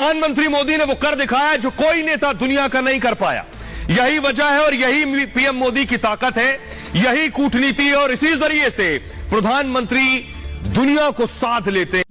प्रधानमंत्री मोदी ने वो कर दिखाया जो कोई नेता दुनिया का नहीं कर पाया। यही वजह है और यही पीएम मोदी की ताकत है, यही कूटनीति है और इसी जरिए से प्रधानमंत्री दुनिया को साथ लेते हैं।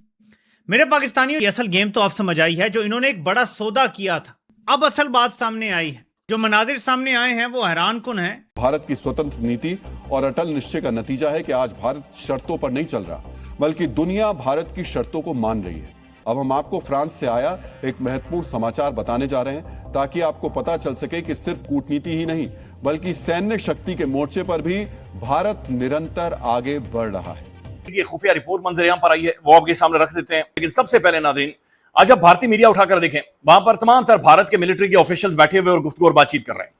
मेरे पाकिस्तानियों, ये असल गेम तो आप समझ आई है जो इन्होंने एक बड़ा सौदा किया था। अब असल बात सामने आई है, जो मनाजिर सामने आए हैं वो हैरान कुन है। भारत की स्वतंत्र नीति और अटल निश्चय का नतीजा है कि आज भारत शर्तों पर नहीं चल रहा, बल्कि दुनिया भारत की शर्तों को मान रही है। अब हम आपको फ्रांस से आया एक महत्वपूर्ण समाचार बताने जा रहे हैं, ताकि आपको पता चल सके कि सिर्फ कूटनीति ही नहीं, बल्कि सैन्य शक्ति के मोर्चे पर भी भारत निरंतर आगे बढ़ रहा है। ये खुफिया रिपोर्ट मंजर-ए-आम पर आई है, वो आपके सामने रख देते हैं। लेकिन सबसे पहले नाज़रीन, आज आप भारतीय मीडिया उठाकर देखें, वहां पर तमाम तरह भारत के मिलिट्री के ऑफिशियल्स बैठे हुए और गुफ्तगू और बातचीत कर रहे हैं।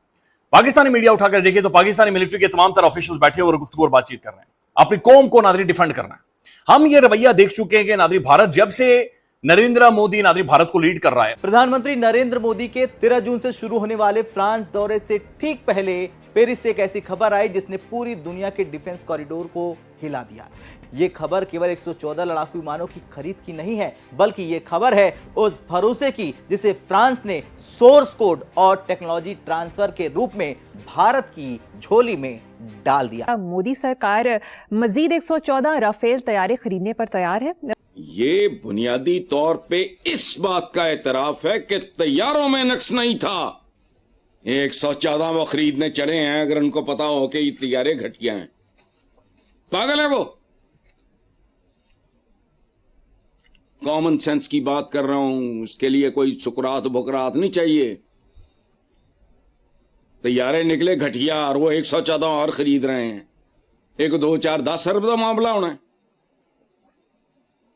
पाकिस्तानी मीडिया उठाकर देखें तो पाकिस्तानी मिलिट्री के तमाम तरह ऑफिशियल्स बैठे हुए और गुफ्तगू और बातचीत कर रहे हैं। अपनी कौम को नाज़रीन डिफेंड करना है। हम ये रवैया देख चुके हैं कि नाज़रीन भारत जब से नरेंद्र मोदी नाज़रीन भारत को लीड कर रहा है। प्रधानमंत्री नरेंद्र मोदी के 13 जून से शुरू होने वाले फ्रांस दौरे से ठीक पहले पेरिस से एक ऐसी खबर आई जिसने पूरी दुनिया के डिफेंस कॉरिडोर को हिला दिया। ये खबर केवल 114 लड़ाकू विमानों की खरीद की नहीं है, बल्कि ये खबर है उस भरोसे की जिसे फ्रांस ने सोर्स कोड और टेक्नोलॉजी ट्रांसफर के रूप में भारत की झोली में डाल दिया। मोदी सरकार मजीद 114 राफेल तैयारे खरीदने पर तैयार है। ये बुनियादी तौर पे इस बात का एतराफ है कि तैयारों में नक्स नहीं था। 114 वो खरीदने चढ़े हैं, अगर उनको पता हो कि ये तैयारे घटिया हैं। पागल है वो। कॉमन सेंस की बात कर रहा हूं, उसके लिए कोई सुकरात बुकरात नहीं चाहिए। तैयारे निकले घटिया और वो 114 और खरीद रहे हैं। 1 2 4 10 अरब का मामला होना है।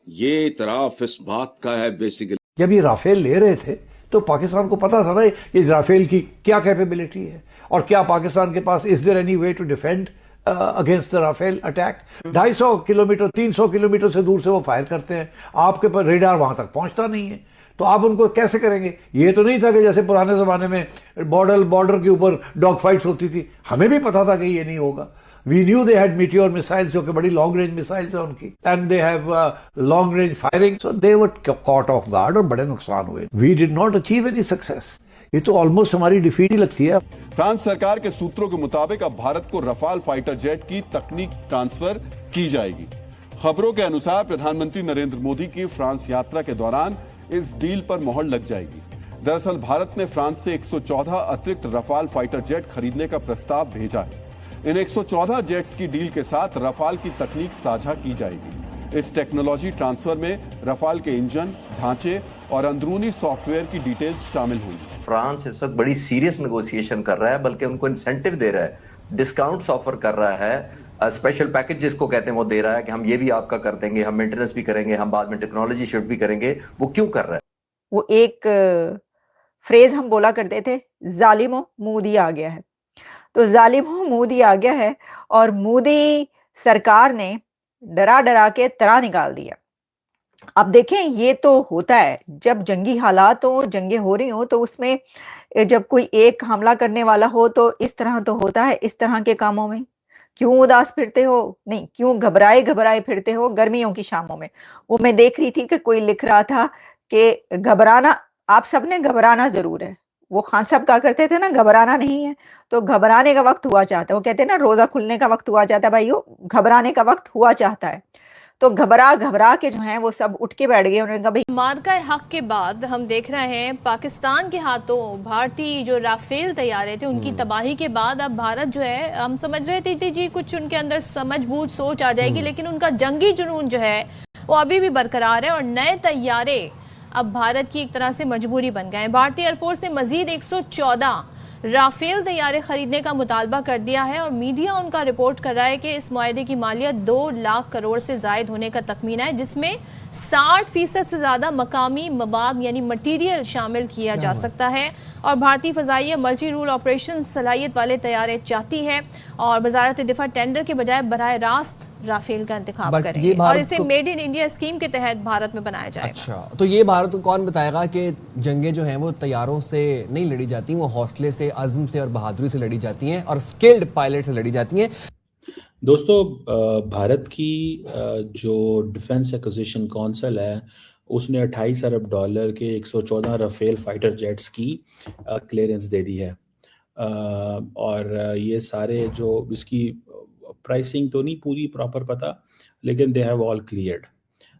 ये इतराफ इस बात का है बेसिकली। जब ये राफेल ले रहे थे तो पाकिस्तान को पता था ना ये राफेल की क्या कैपेबिलिटी है और क्या पाकिस्तान के पास is there any way to defend against the Rafale attack. 250 kilometre 300 kilometre से दूर से वो फायर करते हैं, आपके पर रेडार वहां तक पहुंचता नहीं है, तो आप उनको कैसे करेंगे। ये तो नहीं था कि जैसे पुराने जमाने में बॉर्डर के ऊपर डॉग फाइट्स होती थी, हमें भी पता था कि ये नहीं होगा। We knew they had meteor missiles, जो कि बड़ी long range missiles है उनकी, and they have long range firing, so they were caught off guard और बड़े नुकसान हुए। We did not achieve any success। ये तो ऑलमोस्ट हमारी डिफीट ही लगती है। फ्रांस सरकार के सूत्रों के मुताबिक अब भारत को रफाल फाइटर जेट की तकनीक ट्रांसफर की जाएगी। खबरों के अनुसार प्रधानमंत्री नरेंद्र मोदी की फ्रांस यात्रा के दौरान इस डील पर मोहर लग जाएगी। दरअसल भारत ने फ्रांस से 114 अतिरिक्त रफाल फाइटर जेट खरीदने का प्रस्ताव भेजा है। इन 114 जेट्स की डील के साथ रफाल की तकनीक साझा की जाएगी। इस टेक्नोलॉजी ट्रांसफर में रफाल के इंजन, ढांचे और अंदरूनी सॉफ्टवेयर की डिटेल्स शामिल होंगी। फ्रांस इस वक्त बड़ी सीरियस नेगोशिएशन कर रहा है, बल्कि उनको इंसेंटिव दे रहा है, डिस्काउंट्स ऑफर कर रहा है, स्पेशल पैकेज जिसको कहते हैं वो दे रहा है कि हम ये भी आपका कर देंगे, हम मेंटेनेंस भी करेंगे, हम बाद में टेक्नोलॉजी शिफ्ट भी करेंगे। वो क्यों कर रहा है? वो एक फ्रेज हम बोला करते थे, जालिमो मोदी आ गया है। तो जालिमो मोदी आ गया है और मोदी सरकार ने डरा डरा के तरा निकाल दिया। अब देखें, ये तो होता है जब जंगी हालात हो, जंगें हो रही हो, तो उसमें जब कोई एक हमला करने वाला हो तो इस तरह तो होता है। इस तरह के कामों में क्यों उदास फिरते हो, नहीं क्यों घबराए फिरते हो गर्मियों की शामों में। वो मैं देख रही थी कि कोई लिख रहा था कि घबराना, आप सबने घबराना जरूर है। वो खान साहब कहा करते थे ना, घबराना नहीं है तो घबराने का वक्त हुआ चाहता है। वो कहते हैं ना, रोजा खुलने का वक्त हुआ चाहता है, भाइयों घबराने का वक्त हुआ चाहता है। तो घबरा के जो है वो सब उठ के बैठ गए। उन्होंने कहा भाई, मार्का हक के बाद हम देख रहे हैं पाकिस्तान के हाथों भारतीय जो राफेल तैयारे थे उनकी तबाही के बाद अब भारत जो है, हम समझ रहे थे जी कुछ उनके अंदर समझबूझ सोच आ जाएगी, लेकिन उनका जंगी जुनून जो है वो अभी भी बरकरार है और नए तैयारे अब भारत की एक तरह से मजबूरी बन गए हैं। भारतीय एयरफोर्स ने मजीद 114 राफेल तैयारे खरीदने का मुतालबा कर दिया है और मीडिया उनका रिपोर्ट कर रहा है कि इस मुआहदे की मालियत 2 लाख करोड़ से जायद होने का तखमीना है, जिसमें 60% से ज्यादा मकामी मवाद यानी मटीरियल शामिल किया जा सकता है। और भारतीय फजाइया मल्टी रूल ऑपरेशन सलाहियत वाले तैयारे चाहती है और वजारत दिफा टेंडर के बजाय बराह रास्त राफेल का इंतखाब करेंगे और इसे मेड इन इंडिया स्कीम के तहत भारत में बनाया जाएगा। अच्छा, तो ये भारत को कौन बताएगा कि जंगें जो हैं वो तैयारों से नहीं लड़ी जाती, वो हौसले से, अज़्म से और बहादुरी से लड़ी जाती हैं और स्किल्ड पायलट से लड़ी जाती हैं। दोस्तों, भारत की जो डिफेंस एक्विजिशन काउंसिल है उसने 28 अरब डॉलर के 114 राफेल फाइटर जेट्स की क्लियरेंस दे दी है। और ये सारे जो इसकी प्राइसिंग तो नहीं पूरी प्रॉपर पता, लेकिन दे हैव ऑल क्लियर्ड।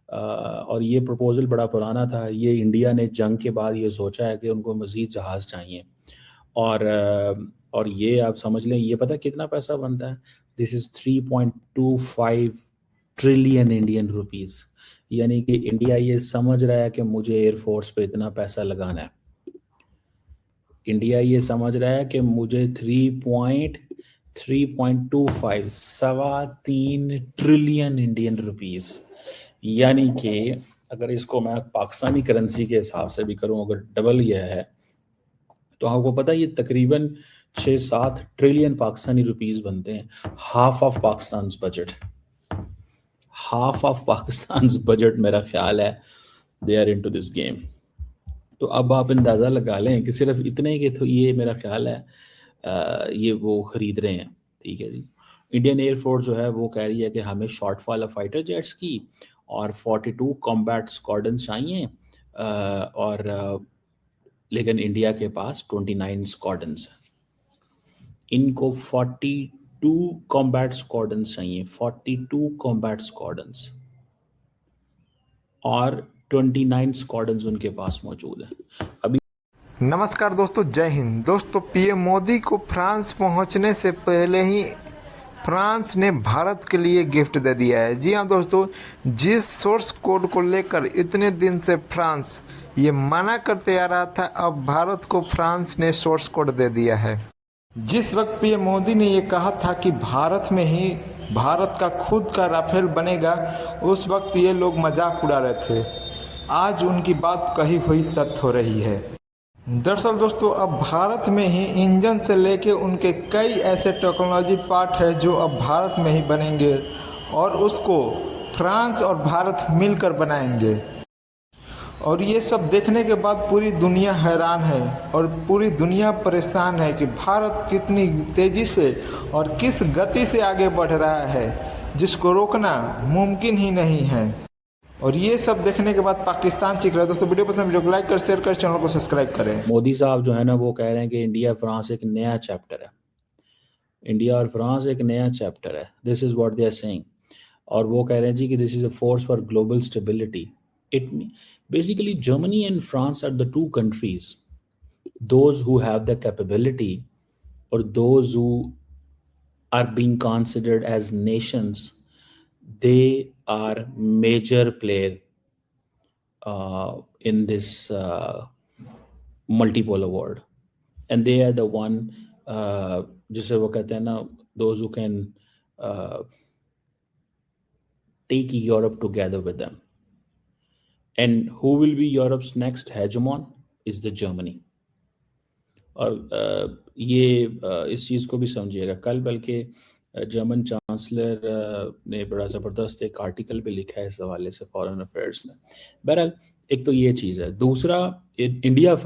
और ये प्रपोजल बड़ा पुराना था। ये इंडिया ने जंग के बाद ये सोचा है कि उनको मज़ीद जहाज़ चाहिए। और ये आप समझ लें, ये पता कितना पैसा बनता है? This is 3.25 trillion Indian rupees. यानी कि इंडिया ये समझ रहा है कि मुझे एयरफोर्स पे इतना पैसा लगाना है। इंडिया ये समझ रहा है कि मुझे 3.25 3.25 ट्रिलियन इंडियन रुपीज़, यानी कि अगर इसको मैं पाकिस्तानी करेंसी के हिसाब से भी करूं, अगर डबल यह है तो आपको पता है ये तकरीबन 6-7 ट्रिलियन पाकिस्तानी रुपीस बनते हैं। हाफ ऑफ पाकिस्तान बजट मेरा ख्याल है they are into this game. तो अब आप अंदाज़ा लगा लें कि सिर्फ इतने के तो ये मेरा ख्याल है ये वो ख़रीद रहे हैं। ठीक है जी। इंडियन एयरफोर्स जो है वो कह रही है कि हमें शॉर्टफॉल फाइटर जेट्स की और 42 कॉम्बैट स्क्वाड्रन चाहिए, लेकिन इंडिया के पास 29 स्क्वाड्रन्स हैं। इनको 42 कॉम्बैट स्क्वाड्रन्स चाहिए, 42 कॉम्बैट स्क्वाड्रन्स, और 29 स्क्वाड्रन्स उनके पास मौजूद हैं अभी। नमस्कार दोस्तों, जय हिंद। दोस्तों, पीएम मोदी को फ्रांस पहुंचने से पहले ही फ्रांस ने भारत के लिए गिफ्ट दे दिया है। जी हाँ दोस्तों, जिस सोर्स कोड को लेकर इतने दिन से फ्रांस ये मना करते आ रहा था, अब भारत को फ्रांस ने सोर्स कोड दे दिया है। जिस वक्त पीएम मोदी ने ये कहा था कि भारत में ही भारत का खुद का राफेल बनेगा, उस वक्त ये लोग मजाक उड़ा रहे थे। आज उनकी बात कही हुई सत्य हो रही है। दरअसल दोस्तों, अब भारत में ही इंजन से लेके उनके कई ऐसे टेक्नोलॉजी पार्ट है जो अब भारत में ही बनेंगे और उसको फ्रांस और भारत मिलकर बनाएंगे। और ये सब देखने के बाद पूरी दुनिया हैरान है और पूरी दुनिया परेशान है कि भारत कितनी तेज़ी से और किस गति से आगे बढ़ रहा है, जिसको रोकना मुमकिन ही नहीं है। और ये सब देखने के बाद पाकिस्तान सीख रहा है। दोस्तों, वीडियो पसंद वीडियो को लाइक कर, शेयर कर, चैनल को सब्सक्राइब करें। मोदी साहब जो है ना वो कह रहे हैं कि इंडिया फ्रांस एक नया चैप्टर है। इंडिया और फ्रांस एक नया चैप्टर है। This is what they are saying. और वो कह रहे हैं जी कि this is a force for global stability. It basically Germany and France are the two countries, those who have the capability और those who are being considered as nations. They are major player in this multipolar world, and they are the one जिसे वो कहते हैं ना, those who can take Europe together with them. And who will be Europe's next hegemon is the Germany. और ये इस चीज़ को भी समझिएगा। कल बल्कि जर्मन चांसलर ने बड़ा ज़बरदस्त एक आर्टिकल भी लिखा है इस हवाले से फॉरेन अफेयर्स में। बहरहाल एक तो ये चीज़ है। दूसरा, इंडिया